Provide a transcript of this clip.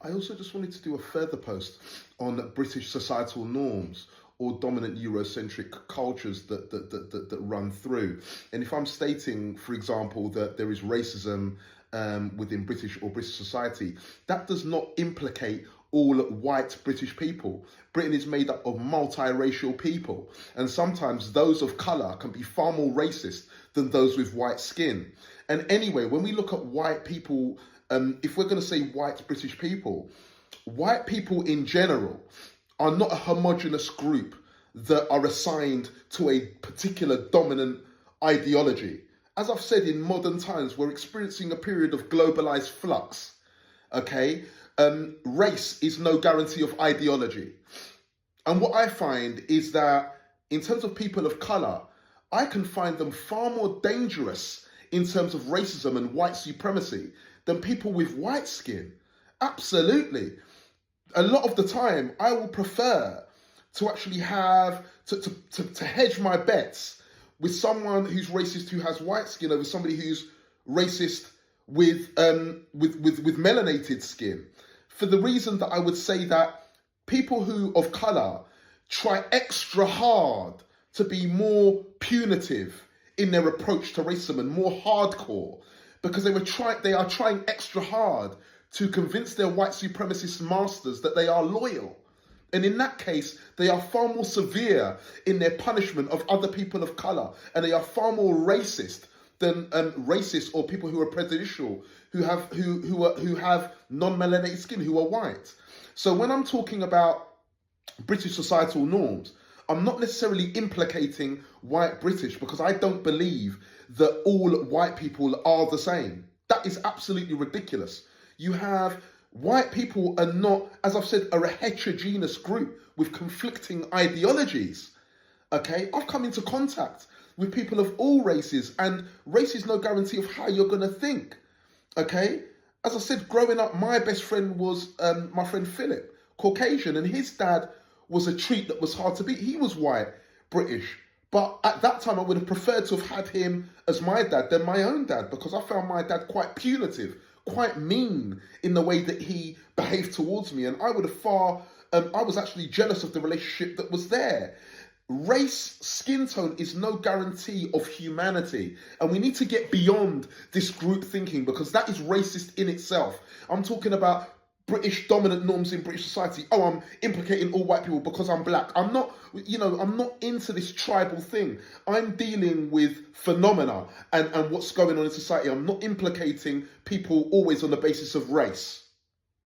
I also just wanted to do a further post on British societal norms or dominant Eurocentric cultures that run through. And if I'm stating, for example, that there is racism within British or British society, that does not implicate all white British people. Britain is made up of multiracial people, and sometimes those of colour can be far more racist than those with white skin. And anyway, when we look at white people, if we're going to say white British people, white people in general are not a homogenous group that are assigned to a particular dominant ideology. As I've said, in modern times, we're experiencing a period of globalized flux. Okay, race is no guarantee of ideology. And what I find is that in terms of people of color, I can find them far more dangerous in terms of racism and white supremacy than people with white skin. Absolutely. A lot of the time, I will prefer to actually have to hedge my bets with someone who's racist who has white skin over somebody who's racist with melanated skin, for the reason that I would say that people who of color try extra hard to be more punitive in their approach to racism and more hardcore, because they are trying extra hard to convince their white supremacist masters that they are loyal. And in that case, they are far more severe in their punishment of other people of color, and they are far more racist than racists or people who are prejudicial, who have non-melanated skin, who are white. So when I'm talking about British societal norms, I'm not necessarily implicating white British, because I don't believe that all white people are the same. That is absolutely ridiculous. You have white people are not, as I've said, are a heterogeneous group with conflicting ideologies. Okay, I've come into contact with people of all races, and race is no guarantee of how you're going to think. Okay, as I said, growing up, my best friend was my friend Philip, Caucasian, and his dad was a treat that was hard to beat. He was white, British, but at that time I would have preferred to have had him as my dad than my own dad, because I found my dad quite punitive, quite mean in the way that he behaved towards me, and I would have I was actually jealous of the relationship that was there. Race, skin tone is no guarantee of humanity, and we need to get beyond this group thinking, because that is racist in itself. I'm talking about British dominant norms in British society. Oh, I'm implicating all white people because I'm black. I'm not into this tribal thing. I'm dealing with phenomena and what's going on in society. I'm not implicating people always on the basis of race.